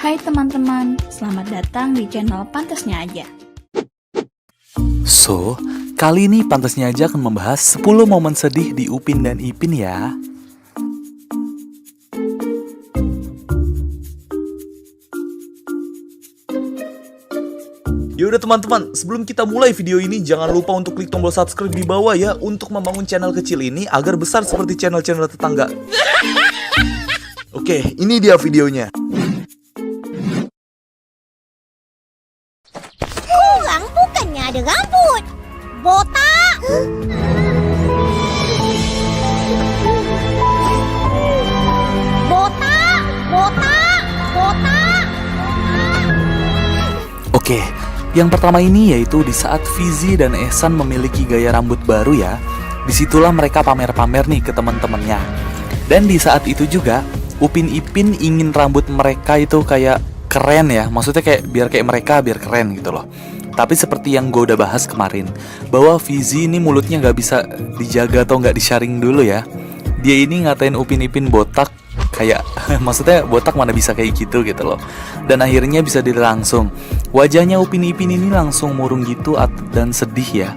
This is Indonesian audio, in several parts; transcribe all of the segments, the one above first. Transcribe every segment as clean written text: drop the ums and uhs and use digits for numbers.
Hai teman-teman, selamat datang di channel Pantasnya Aja. So, kali ini Pantasnya Aja akan membahas 10 momen sedih di Upin dan Ipin ya. Yaudah teman-teman, sebelum kita mulai video ini jangan lupa untuk klik tombol subscribe di bawah ya untuk membangun channel kecil ini agar besar seperti channel-channel tetangga. Oke, ini dia videonya. Kurang bukannya ada rambut. Botak. Botak. Botak. Botak. Oke, yang pertama ini yaitu di saat Fizi dan Ehsan memiliki gaya rambut baru ya. Disitulah mereka pamer-pamer nih ke teman-temannya. Dan di saat itu juga Upin Ipin ingin rambut mereka itu kayak keren ya. Maksudnya kayak biar kayak mereka biar keren gitu loh. Tapi seperti yang gue udah bahas kemarin, bahwa Fizi ini mulutnya gak bisa dijaga atau gak disaring dulu ya. Dia ini ngatain Upin Ipin botak. Kayak maksudnya botak mana bisa kayak gitu loh. Dan akhirnya bisa dilihat langsung wajahnya Upin Ipin ini langsung murung gitu dan sedih ya.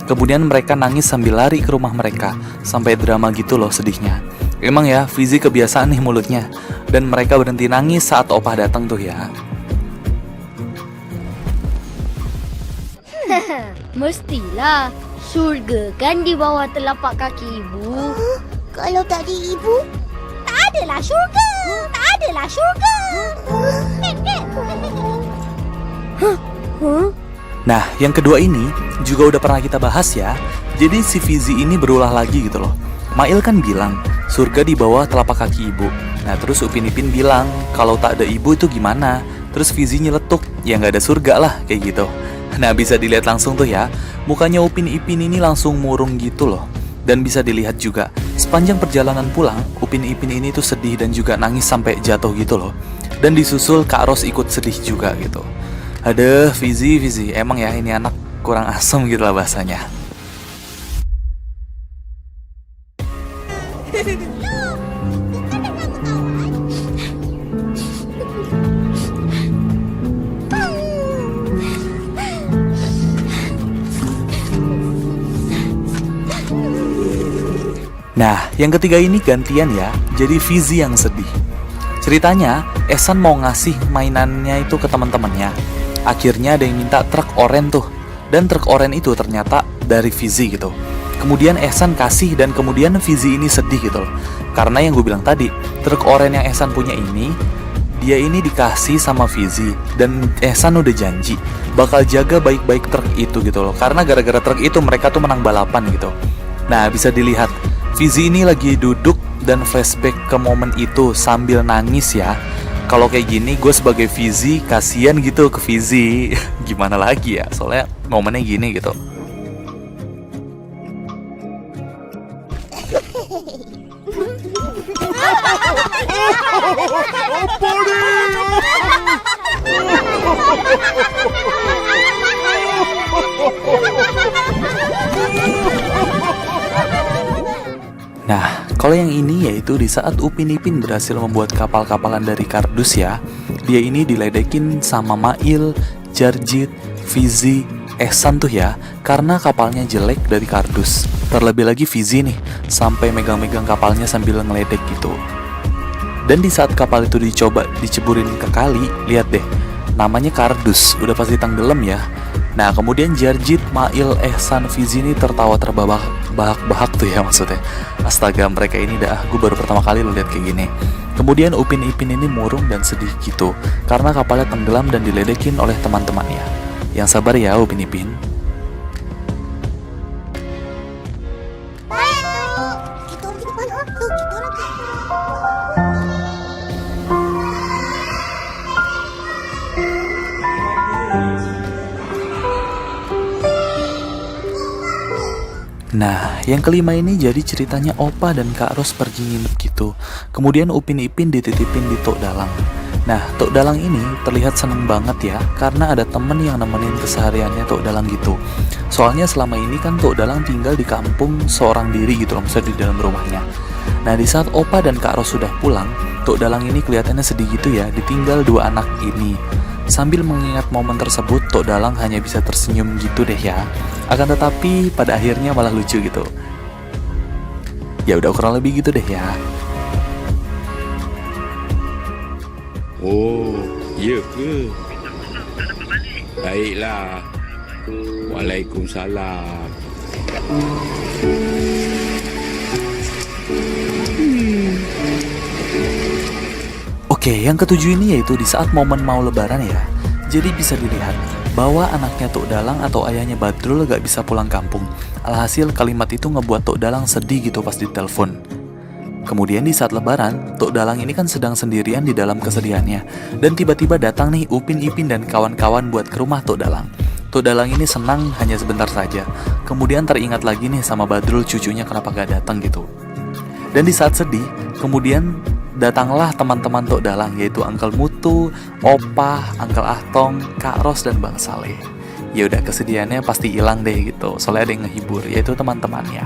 Kemudian mereka nangis sambil lari ke rumah mereka. Sampai drama gitu loh sedihnya. Emang ya Fizi kebiasaan nih mulutnya. Dan mereka berhenti nangis saat opah datang tuh ya. Mestilah surga kan di bawah telapak kaki ibu. Kalau tak ada ibu, tak adalah syurga. Tak adalah syurga. Nah, yang kedua ini juga udah pernah kita bahas ya. Jadi si Fizi ini berulah lagi gitu loh. Mail kan bilang surga di bawah telapak kaki ibu. Nah terus Upin Ipin bilang kalau tak ada ibu itu gimana. Terus Fizi nyeletuk, ya nggak ada surga lah kayak gitu. Nah bisa dilihat langsung tuh ya, mukanya Upin Ipin ini langsung murung gitu loh. Dan bisa dilihat juga sepanjang perjalanan pulang, Upin Ipin ini tuh sedih dan juga nangis sampai jatuh gitu loh. Dan disusul Kak Ros ikut sedih juga gitu. Aduh Fizi, emang ya ini anak kurang asem gitu lah bahasanya. Nah, yang ketiga ini gantian ya, jadi Fizi yang sedih. Ceritanya, Ehsan mau ngasih mainannya itu ke teman-temannya. Akhirnya ada yang minta truk oren tuh. Dan truk oren itu ternyata dari Fizi gitu. Kemudian Ehsan kasih dan kemudian Fizi ini sedih gitu loh. Karena yang gue bilang tadi, truk oren yang Ehsan punya ini, dia ini dikasih sama Fizi. Dan Ehsan udah janji bakal jaga baik-baik truk itu gitu loh. Karena gara-gara truk itu mereka tuh menang balapan gitu. Nah, bisa dilihat Fizi ini lagi duduk dan flashback ke momen itu sambil nangis ya. Kalau kayak gini gue sebagai Fizi kasihan gitu ke Fizi. Gimana lagi ya, soalnya momennya gini gitu. Nah, kalau yang ini yaitu di saat Upin Ipin berhasil membuat kapal-kapalan dari kardus ya. Dia ini diledekin sama Mail, Jarjit, Fizi, Ehsan tuh ya. Karena kapalnya jelek dari kardus. Terlebih lagi Fizi nih, sampai megang-megang kapalnya sambil ngeledek gitu. Dan di saat kapal itu dicoba diceburin ke kali, lihat deh, namanya kardus, udah pasti tenggelam ya. Nah kemudian Jarjit, Mail, Ehsan, Fizi ini tertawa terbahak-bahak tuh ya maksudnya. Astaga mereka ini gue baru pertama kali lo lihat kayak gini. Kemudian Upin Ipin ini murung dan sedih gitu karena kapalnya tenggelam dan diledekin oleh teman-temannya. Yang sabar ya Upin Ipin. Nah, yang kelima ini jadi ceritanya Opa dan Kak Ros pergi nginep gitu. Kemudian Upin Ipin dititipin di Tok Dalang. Nah, Tok Dalang ini terlihat seneng banget ya, karena ada temen yang nemenin kesehariannya Tok Dalang gitu. Soalnya selama ini kan Tok Dalang tinggal di kampung seorang diri gitu loh, maksudnya di dalam rumahnya. Nah, di saat Opa dan Kak Ros sudah pulang, Tok Dalang ini kelihatannya sedih gitu ya, ditinggal dua anak ini. Sambil mengingat momen tersebut, Tok Dalang hanya bisa tersenyum gitu deh ya. Akan tetapi pada akhirnya malah lucu gitu. Ya udah kurang lebih gitu deh ya. Oh, ya ke? Baiklah. Waalaikumsalam. Oke, yang ketujuh ini yaitu di saat momen mau lebaran ya. Jadi bisa dilihat bahwa anaknya Tok Dalang atau ayahnya Badrul gak bisa pulang kampung. Alhasil kalimat itu ngebuat Tok Dalang sedih gitu pas ditelepon. Kemudian di saat lebaran, Tok Dalang ini kan sedang sendirian di dalam kesedihannya. Dan tiba-tiba datang nih Upin Ipin dan kawan-kawan buat ke rumah Tok Dalang. Tok Dalang ini senang hanya sebentar saja. Kemudian teringat lagi nih sama Badrul cucunya kenapa gak datang gitu. Dan di saat sedih, kemudian datanglah teman-teman Tok Dalang yaitu Uncle Mutu, Opa, Uncle Ahtong, Kak Ros dan Bang Saleh. Ya udah kesedihannya pasti hilang deh gitu. Soalnya ada yang ngehibur yaitu teman-temannya.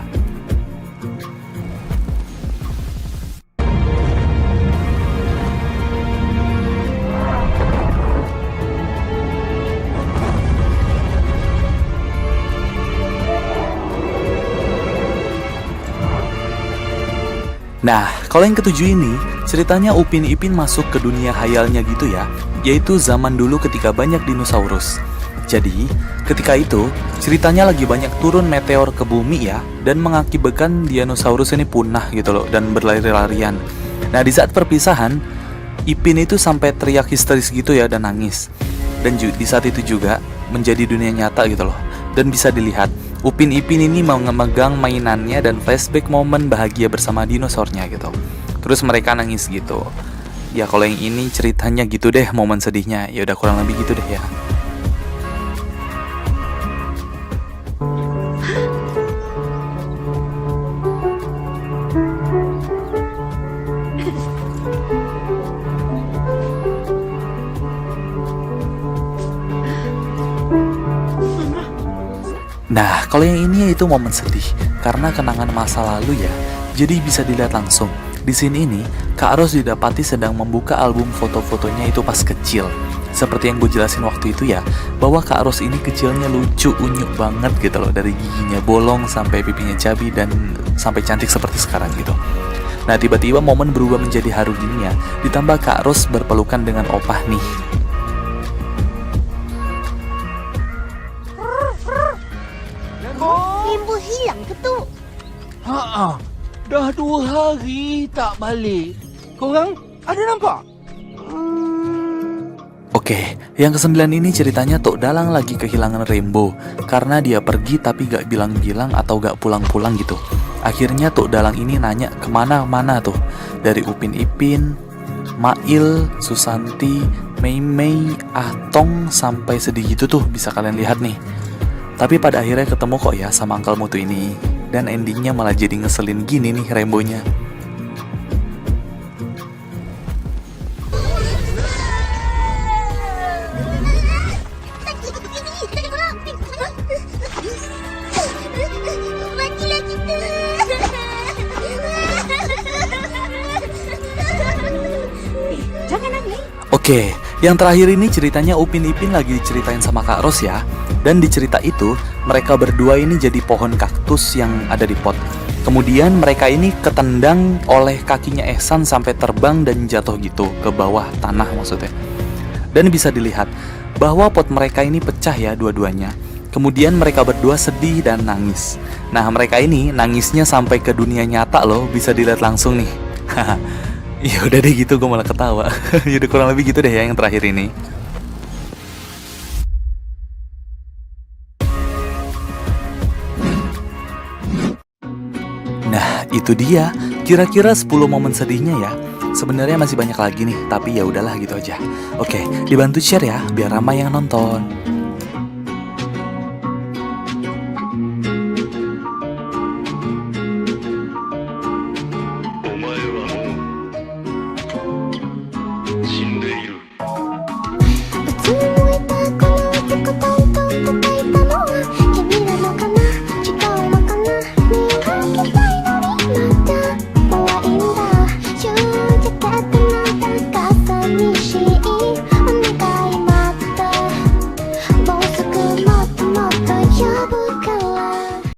Nah, kalau yang ketujuh ini, ceritanya Upin Ipin masuk ke dunia hayalnya gitu ya, yaitu zaman dulu ketika banyak dinosaurus. Jadi, ketika itu, ceritanya lagi banyak turun meteor ke bumi ya, dan mengakibatkan dinosaurus ini punah gitu loh, dan berlari-larian. Nah, di saat perpisahan, Ipin itu sampai teriak histeris gitu ya, dan nangis. Dan di saat itu juga, menjadi dunia nyata gitu loh. Dan bisa dilihat, Upin Ipin ini mau memegang mainannya dan flashback momen bahagia bersama dinosaurnya gitu. Terus mereka nangis gitu. Ya kalau yang ini ceritanya gitu deh momen sedihnya. Ya udah kurang lebih gitu deh ya. Nah, kalau yang ini yaitu momen sedih karena kenangan masa lalu ya. Jadi bisa dilihat langsung. Di sini ini, Kak Ros didapati sedang membuka album foto-fotonya itu pas kecil. Seperti yang gue jelasin waktu itu ya, bahwa Kak Ros ini kecilnya lucu, unyuk banget gitu loh. Dari giginya bolong sampai pipinya cabi dan sampai cantik seperti sekarang gitu. Nah, tiba-tiba momen berubah menjadi haru gini ya. Ditambah Kak Ros berpelukan dengan opah nih. Rimbo hilang ke tu? Haa, dah 2 hari tak balik. Korang ada nampak? Oke, yang ke-9 ini ceritanya Tok Dalang lagi kehilangan Rainbow karena dia pergi tapi gak bilang-bilang atau gak pulang-pulang gitu. Akhirnya Tok Dalang ini nanya kemana-mana tuh. Dari Upin Ipin, Mail, Susanti, Mei Mei, Ahtong sampai sedih gitu tuh bisa kalian lihat nih. Tapi pada akhirnya ketemu kok ya sama Uncle Mutu ini. Dan endingnya malah jadi ngeselin gini nih Rainbow-nya. Matilah kita. Jangan nangis. Oke, yang terakhir ini ceritanya Upin Ipin lagi diceritain sama Kak Ros ya. Dan di cerita itu, mereka berdua ini jadi pohon kaktus yang ada di pot. Kemudian mereka ini ketendang oleh kakinya Ehsan sampai terbang dan jatuh gitu ke bawah tanah maksudnya. Dan bisa dilihat bahwa pot mereka ini pecah ya dua-duanya. Kemudian mereka berdua sedih dan nangis. Nah mereka ini nangisnya sampai ke dunia nyata loh, bisa dilihat langsung nih. Ya udah deh gitu, gue malah ketawa. Yaudah kurang lebih gitu deh ya yang terakhir ini. Nah, itu dia. Kira-kira 10 momen sedihnya ya. Sebenarnya masih banyak lagi nih, tapi ya udahlah gitu aja. Oke, dibantu share ya biar ramai yang nonton.